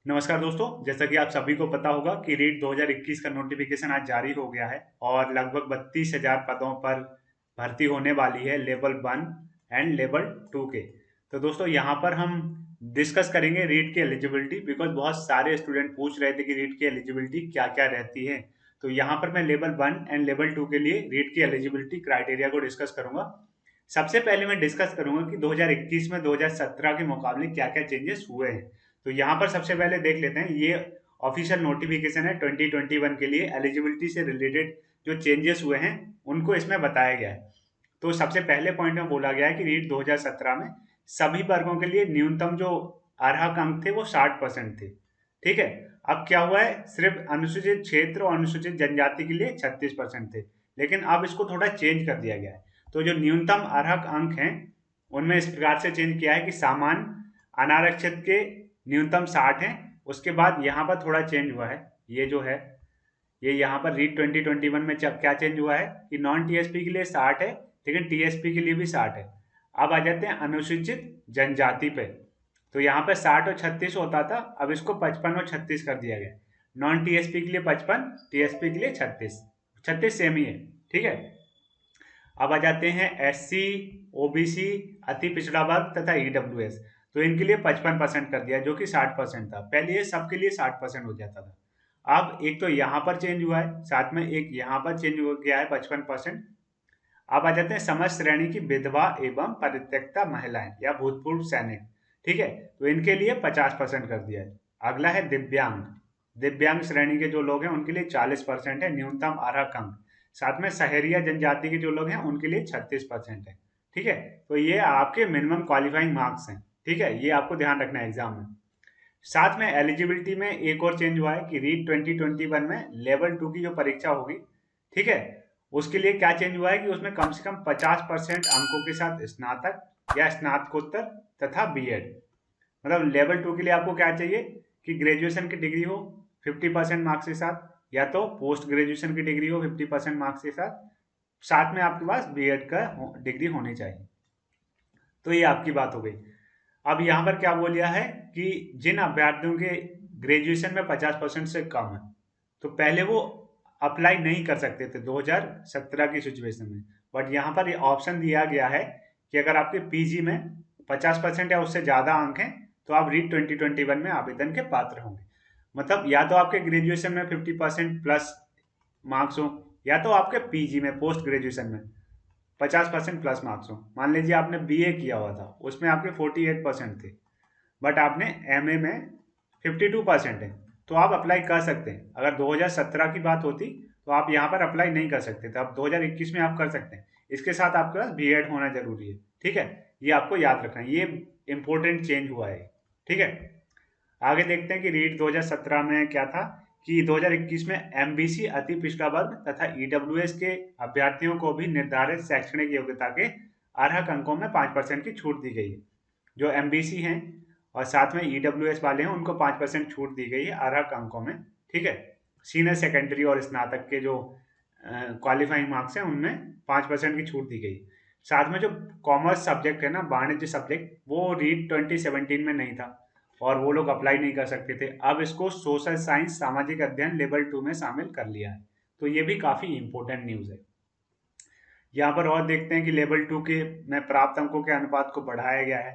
नमस्कार दोस्तों, जैसा कि आप सभी को पता होगा कि रीट 2021 का नोटिफिकेशन आज जारी हो गया है और लगभग 32,000 पदों पर भर्ती होने वाली है लेवल 1 एंड लेवल 2 के। तो दोस्तों यहाँ पर हम डिस्कस करेंगे रीट की एलिजिबिलिटी, बिकॉज बहुत सारे स्टूडेंट पूछ रहे थे कि रीट की एलिजिबिलिटी क्या क्या रहती है। तो यहाँ पर मैं लेवल 1 एंड लेवल 2 के लिए रीट की एलिजिबिलिटी क्राइटेरिया को डिस्कस करूंगा। सबसे पहले मैं डिस्कस करूंगा कि 2021 में 2017 के मुकाबले क्या क्या चेंजेस हुए हैं। तो यहाँ पर सबसे पहले देख लेते हैं, ये ऑफिशियल नोटिफिकेशन है 2021 के लिए। एलिजिबिलिटी से रिलेटेड जो चेंजेस हुए हैं उनको इसमें बताया गया है। तो सबसे पहले पॉइंट में बोला गया है कि रीट 2017 में सभी वर्गों के लिए न्यूनतम जो अर्हक अंक थे वो 60% थे। ठीक है, अब क्या हुआ है, सिर्फ अनुसूचित क्षेत्र और अनुसूचित जनजाति के लिए 36% थे, लेकिन अब इसको थोड़ा चेंज कर दिया गया है। तो जो न्यूनतम अर्हक अंक हैं उनमें इस प्रकार से चेंज किया है कि सामान्य अनारक्षित के न्यूनतम 60 है। उसके बाद यहाँ पर थोड़ा चेंज हुआ है, ये जो है ये यहाँ पर रीट 2021 में क्या चेंज हुआ है कि नॉन टीएसपी के लिए 60 है, लेकिन टीएसपी के लिए भी 60 है। अब आ जाते हैं अनुसूचित जनजाति पे। तो यहाँ पे 60 और 36 होता था, अब इसको 55 और 36 कर दिया गया। नॉन टीएसपी के लिए 55, टीएसपी के लिए 36, 36 सेम ही है। ठीक है, अब आ जाते हैं एससी, ओबीसी, अति पिछड़ा वर्ग तथा ईडब्ल्यूएस। तो इनके लिए 55% कर दिया, जो कि 60% था। पहले ये सबके लिए 60% हो जाता था। अब एक तो यहाँ पर चेंज हुआ है, साथ में एक यहाँ पर चेंज हो गया है 55%। अब आ जाते हैं समस्त श्रेणी की विधवा एवं परित्यक्ता महिलाएं या भूतपूर्व सैनिक। ठीक है, तो इनके लिए 50% कर दिया है। अगला है दिव्यांग। दिव्यांग श्रेणी के जो लोग हैं उनके लिए 40% है न्यूनतम अर्हक अंक। साथ में सहरिया जनजाति के जो लोग हैं उनके लिए 36% है। ठीक है, तो ये आपके मिनिमम क्वालिफाइंग मार्क्स हैं। ठीक है, ये आपको ध्यान रखना है एग्जाम में। साथ में एलिजिबिलिटी में एक और चेंज हुआ है कि रीट 2021 में लेवल 2 की जो परीक्षा होगी, ठीक है, उसके लिए क्या चेंज हुआ है कि उसमें कम से कम 50% अंकों के साथ स्नातक या स्नातकोत्तर तथा बीएड। मतलब लेवल 2 के लिए आपको क्या चाहिए कि ग्रेजुएशन की डिग्री हो 50% मार्क्स के साथ, या तो पोस्ट ग्रेजुएशन की डिग्री हो 50% मार्क्स के साथ, साथ में आपके पास बीएड का डिग्री होनी चाहिए। तो ये आपकी बात हो गई। अब यहाँ पर क्या बोल दिया है कि जिन अभ्यर्थियों के ग्रेजुएशन में 50% से कम है, तो पहले वो अप्लाई नहीं कर सकते थे 2017 की सिचुएशन में। बट यहाँ पर ये ऑप्शन दिया गया है कि अगर आपके पीजी में 50% या उससे ज़्यादा अंक हैं तो आप रीट 2021 में आवेदन के पात्र होंगे। मतलब या तो आपके ग्रेजुएशन में 50% प्लस मार्क्स हो, या तो आपके पीजी में पोस्ट ग्रेजुएशन में 50% प्लस मार्क्स हो। मान लीजिए आपने बीए किया हुआ था, उसमें आपके 48% थे, बट आपने एमए में 52% है, तो आप अप्लाई कर सकते हैं। अगर 2017 की बात होती तो आप यहाँ पर अप्लाई नहीं कर सकते थे, अब 2021 में आप कर सकते हैं। इसके साथ आपके पास बीएड होना जरूरी है। ठीक है, ये आपको याद रखना है, ये इंपॉर्टेंट चेंज हुआ है। ठीक है, आगे देखते हैं कि रीट 2017 में क्या था कि 2021 में एमबीसी अति पिछड़ा वर्ग तथा ईडब्ल्यूएस के अभ्यर्थियों को भी निर्धारित शैक्षणिक योग्यता के अर्हक अंकों में 5% की छूट दी गई है। जो एमबीसी हैं और साथ में ईडब्ल्यूएस वाले हैं उनको 5% छूट दी गई है अर्हक अंकों में। ठीक है, सीनियर सेकेंडरी और स्नातक के जो क्वालिफाइंग मार्क्स हैं उनमें 5% की छूट दी गई। साथ में जो कॉमर्स सब्जेक्ट है ना, वाणिज्य सब्जेक्ट, वो रीट 2017 में नहीं था और वो लोग अप्लाई नहीं कर सकते थे। अब इसको सोशल साइंस सामाजिक अध्ययन लेवल 2 में शामिल कर लिया है। तो ये भी काफ़ी इंपॉर्टेंट न्यूज़ है। यहाँ पर और देखते हैं कि लेवल 2 के में प्राप्त अंकों के अनुपात को बढ़ाया गया है।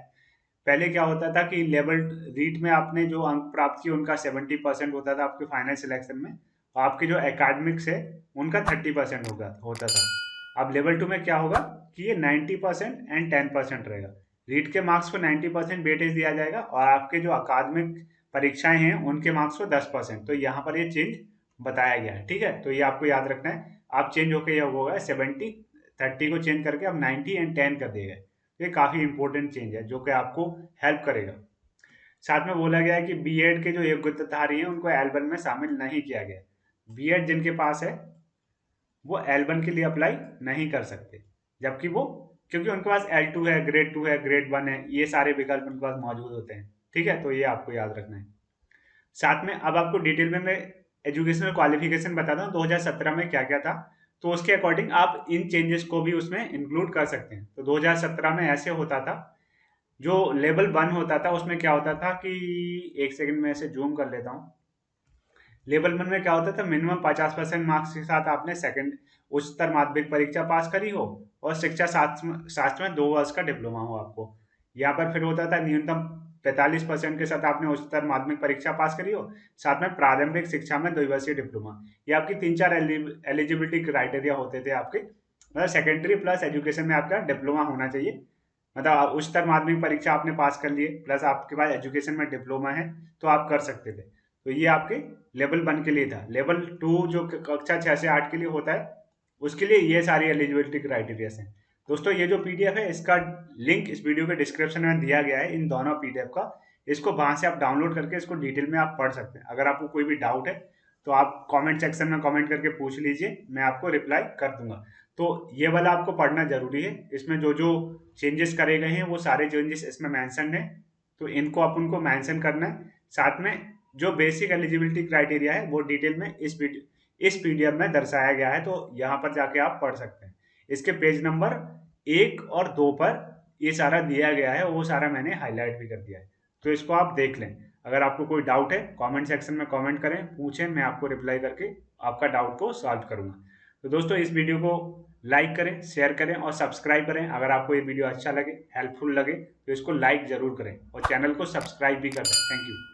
पहले क्या होता था कि लेवल रीट में आपने जो अंक प्राप्त किए उनका 70% होता था आपके फाइनल सिलेक्शन में, और आपके जो एकेडमिक्स है उनका 30% होता था। अब लेवल 2 में क्या होगा कि ये 90% एंड 10% रहेगा। रीट के मार्क्स को 90% वेटेज दिया जाएगा और आपके जो अकादमिक परीक्षाएं हैं उनके मार्क्स को 10%। तो यहाँ पर ये चेंज बताया गया है। ठीक है, तो ये आपको याद रखना है। आप चेंज होकर यह होगा 70-30 को चेंज करके अब 90 एंड 10 कर दिया गया। ये काफ़ी इंपॉर्टेंट चेंज है जो कि आपको हेल्प करेगा। साथ में बोला गया है कि बीएड के जो योग्यताधारी हैं उनको एल1 में शामिल नहीं किया गया। बीएड जिनके पास है वो एल1 के लिए अप्लाई नहीं कर सकते, जबकि वो, क्योंकि उनके पास L2 है, ग्रेड 2 है, ग्रेड 1 है, ये सारे विकल्प उनके पास मौजूद होते हैं। ठीक है, तो ये आपको याद रखना है। साथ में अब आपको डिटेल में मैं एजुकेशनल क्वालिफिकेशन बताता हूँ 2017 में क्या क्या था, तो उसके अकॉर्डिंग आप इन चेंजेस को भी उसमें इंक्लूड कर सकते हैं। तो 2017 में ऐसे होता था जो लेवल 1 होता था उसमें क्या होता था कि, एक सेकंड में ऐसे जूम कर लेता हूँ। लेवल 1 में क्या होता था, मिनिमम 50% मार्क्स के साथ आपने सेकंड उच्चतर माध्यमिक परीक्षा पास करी हो और शिक्षा शास्त्र में 2 वर्ष का डिप्लोमा हो आपको। यहाँ पर फिर होता था न्यूनतम 45% के साथ आपने उच्चतर माध्यमिक परीक्षा पास करी हो, साथ में प्रारंभिक शिक्षा में 2 वर्षीय डिप्लोमा। ये आपकी 3-4 एलिजिबिलिटी क्राइटेरिया होते थे आपके, मतलब सेकेंडरी प्लस एजुकेशन में आपका डिप्लोमा होना चाहिए। मतलब उच्चतर माध्यमिक परीक्षा आपने पास कर लिए प्लस आपके पास एजुकेशन में डिप्लोमा है, तो आप कर सकते थे। तो ये आपके लेवल 1 के लिए था। लेवल 2 जो कक्षा 6 से 8 के लिए होता है, उसके लिए ये सारी एलिजिबिलिटी क्राइटेरियाज हैं। दोस्तों ये जो पीडीएफ है इसका लिंक इस वीडियो के डिस्क्रिप्शन में दिया गया है, इन दोनों पीडीएफ का। इसको वहां से आप डाउनलोड करके इसको डिटेल में आप पढ़ सकते हैं। अगर आपको कोई भी डाउट है तो आप कमेंट सेक्शन में कमेंट करके पूछ लीजिए, मैं आपको रिप्लाई कर दूंगा। तो ये वाला आपको पढ़ना जरूरी है, इसमें जो जो चेंजेस करे गए हैं वो सारे चेंजेस इसमें मैंशन है, तो इनको अपन को मैंशन करना है। साथ में जो बेसिक एलिजिबिलिटी क्राइटेरिया है वो डिटेल में इस पीडीएफ में दर्शाया गया है, तो यहाँ पर जाके आप पढ़ सकते हैं। इसके पेज नंबर 1 और 2 पर ये सारा दिया गया है, वो सारा मैंने हाईलाइट भी कर दिया है, तो इसको आप देख लें। अगर आपको कोई डाउट है कमेंट सेक्शन में कमेंट करें, पूछें, मैं आपको रिप्लाई करके आपका डाउट को सॉल्व करूंगा। तो दोस्तों इस वीडियो को लाइक करें, शेयर करें और सब्सक्राइब करें। अगर आपको ये वीडियो अच्छा लगे, हेल्पफुल लगे, तो इसको लाइक जरूर करें और चैनल को सब्सक्राइब भी करें। Thank you.